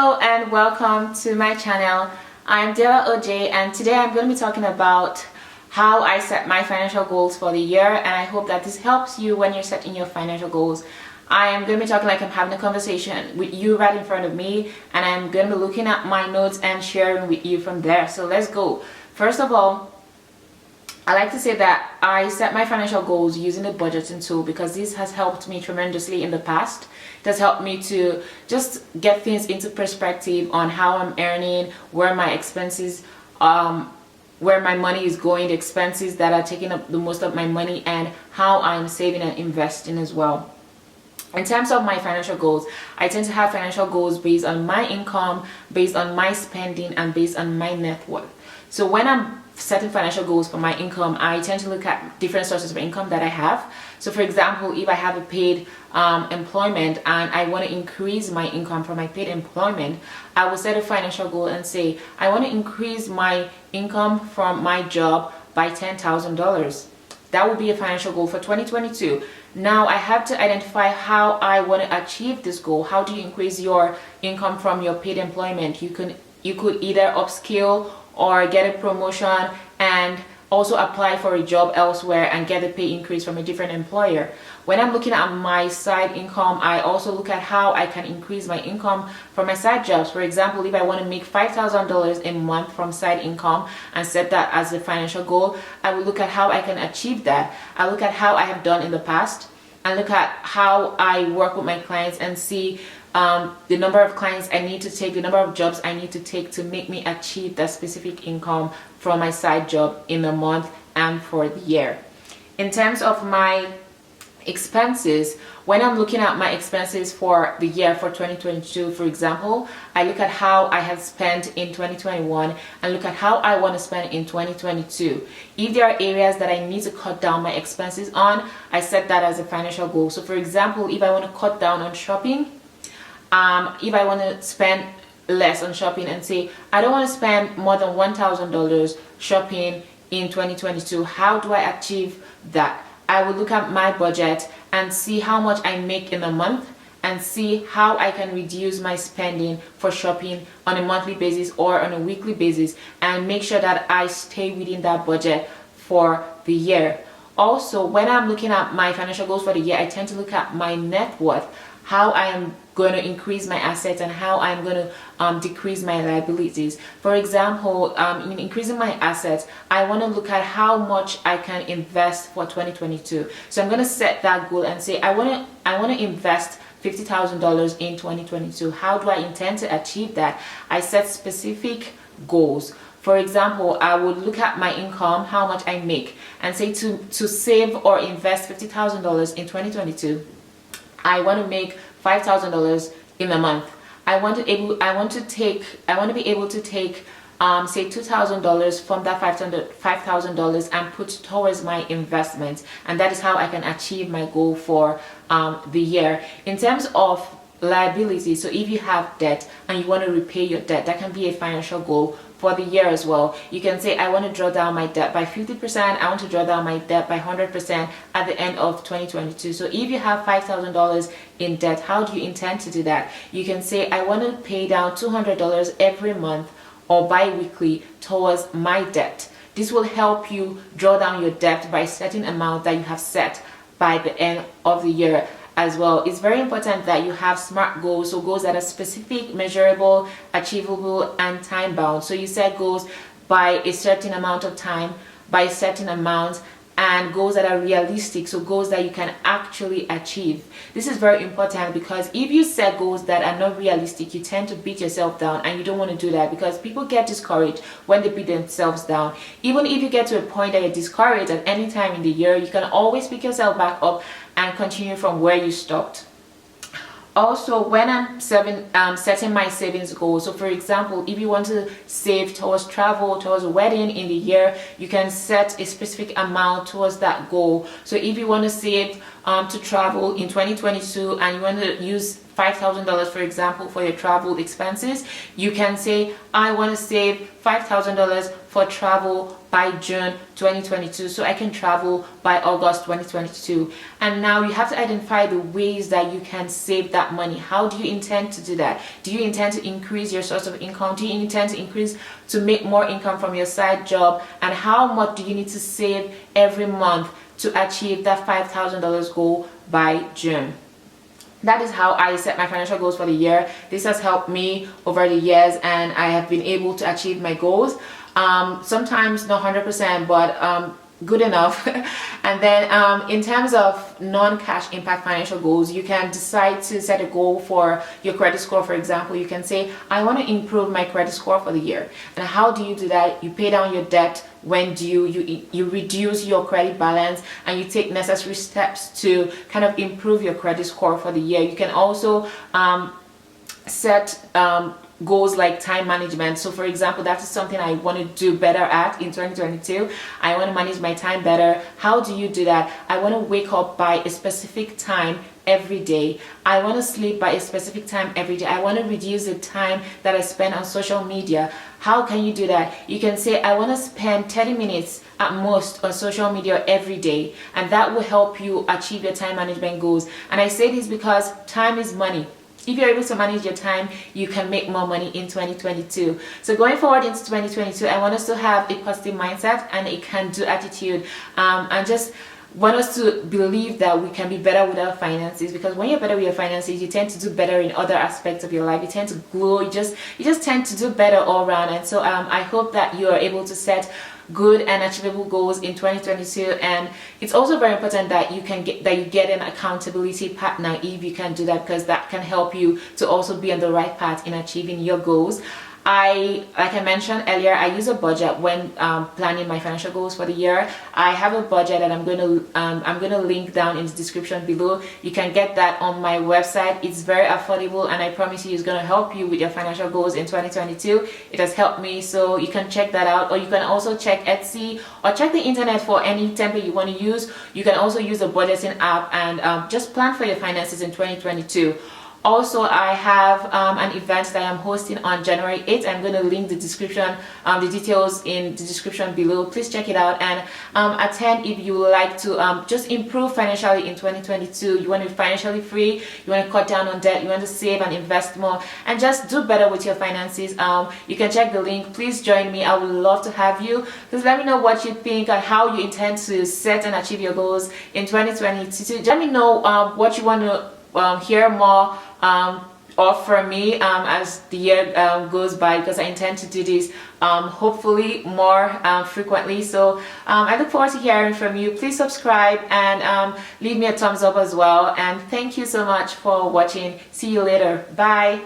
Hello and welcome to my channel. I'm Dela OJ and today I'm going to be talking about how I set my financial goals for the year, and I hope that this helps you when you're setting your financial goals. I am going to be talking like I'm having a conversation with you right in front of me, and I'm going to be looking at my notes and sharing with you from there. So let's go. First of all, I like to say that I set my financial goals using the budgeting tool because this has helped me tremendously in the past. It has helped me to just get things into perspective on how I'm earning, where my expenses, where my money is going, the expenses that are taking up the most of my money, and how I'm saving and investing as well. In terms of my financial goals, I tend to have financial goals based on my income, based on my spending, and based on my net worth. So when I'm setting financial goals for my income, I tend to look at different sources of income that I have. So for example, if I have a paid employment and I want to increase my income from my paid employment, I will set a financial goal and say I want to increase my income from my job by $10,000. That would be a financial goal for 2022. Now I have to identify how I want to achieve this goal. How do you increase your income from your paid employment? You could either upskill or get a promotion and also apply for a job elsewhere and get a pay increase from a different employer. When I'm looking at my side income, I also look at how I can increase my income from my side jobs. For example, if I want to make $5,000 a month from side income and set that as a financial goal, I will look at how I can achieve that. I look at how I have done in the past and look at how I work with my clients and see the number of clients I need to take, the number of jobs I need to take to make me achieve that specific income from my side job in the month and for the year. In terms of my expenses, when I'm looking at my expenses for the year for 2022, for example, I look at how I have spent in 2021 and look at how I want to spend in 2022. If there are areas that I need to cut down my expenses on, I set that as a financial goal. So for example, if I want to cut down on shopping, if I want to spend less on shopping and say I don't want to spend more than $1,000 shopping in 2022, how do I achieve that? I will look at my budget and see how much I make in a month and see how I can reduce my spending for shopping on a monthly basis or on a weekly basis and make sure that I stay within that budget for the year. Also, when I'm looking at my financial goals for the year, I tend to look at my net worth, how I am going to increase my assets and how I'm going to decrease my liabilities. For example, in increasing my assets, I want to look at how much I can invest for 2022. So I'm going to set that goal and say I want to invest $50,000 in 2022. How do I intend to achieve that? I set specific goals. For example, I would look at my income, how much I make, and say to save or invest $50,000 in 2022. I want to make $5,000 in a month. I want to be able to take say $2,000 from that $5,000 and put towards my investment, and that is how I can achieve my goal for the year. In terms of liability, so if you have debt and you want to repay your debt, that can be a financial goal for the year as well. You can say I want to draw down my debt by 50%, I want to draw down my debt by 100% at the end of 2022. So if you have $5,000 in debt, how do you intend to do that? You can say I want to pay down $200 every month or bi-weekly towards my debt. This will help you draw down your debt by a certain amount that you have set by the end of the year as well. It's very important that you have SMART goals, so goals that are specific, measurable, achievable, and time bound. So you set goals by a certain amount of time, by a certain amount, and goals that are realistic, so goals that you can actually achieve. This is very important because if you set goals that are not realistic, you tend to beat yourself down, and you don't want to do that because people get discouraged when they beat themselves down. Even if you get to a point that you're discouraged at any time in the year, you can always pick yourself back up and continue from where you stopped. Also, when I'm setting my savings goals, so for example, if you want to save towards travel, towards a wedding in the year, you can set a specific amount towards that goal. So if you want to save to travel in 2022 and you want to use $5,000, for example, for your travel expenses, you can say I want to save $5,000 for travel by June 2022 so I can travel by August 2022. And now you have to identify the ways that you can save that money. How do you intend to do that? Do you intend to increase your source of income? Do you intend to make more income from your side job? And how much do you need to save every month to achieve that $5,000 goal by June? That is how I set my financial goals for the year. This has helped me over the years, and I have been able to achieve my goals. Sometimes not 100%, but good enough. And then in terms of non-cash impact financial goals, you can decide to set a goal for your credit score. For example, you can say, I want to improve my credit score for the year. And how do you do that? You pay down your debt when due, you reduce your credit balance, and you take necessary steps to kind of improve your credit score for the year. You can also set goals like time management. So for example, that is something I want to do better at in 2022. I want to manage my time better. How do you do that? I want to wake up by a specific time every day. I want to sleep by a specific time every day. I want to reduce the time that I spend on social media. How can you do that? You can say, I want to spend 30 minutes at most on social media every day, and that will help you achieve your time management goals. And I say this because time is money. If you're able to manage your time, you can make more money in 2022. So going forward into 2022, I want us to have a positive mindset and a can-do attitude, and just want us to believe that we can be better with our finances, because when you're better with your finances, you tend to do better in other aspects of your life. You tend to grow. You just tend to do better all around. And so I hope that you are able to set good and achievable goals in 2022. And it's also very important that you get an accountability partner if you can do that, because that can help you to also be on the right path in achieving your goals. Like I mentioned earlier, I use a budget when planning my financial goals for the year. I have a budget that I'm going to link down in the description below. You can get that on my website. It's very affordable, and I promise you it's going to help you with your financial goals in 2022. It has helped me, so you can check that out. Or you can also check Etsy or check the internet for any template you want to use. You can also use the budgeting app and just plan for your finances in 2022. Also, I have an event that I'm hosting on January 8th. I'm going to link the description, the details in the description below. Please check it out and attend if you would like to just improve financially in 2022. You want to be financially free, you want to cut down on debt, you want to save and invest more, and just do better with your finances. You can check the link. Please join me. I would love to have you. Please let me know what you think and how you intend to set and achieve your goals in 2022. Let me know what you want to hear more of from me as the year goes by, because I intend to do this hopefully more frequently. So I look forward to hearing from you. Please subscribe and leave me a thumbs up as well. And thank you so much for watching. See you later. Bye.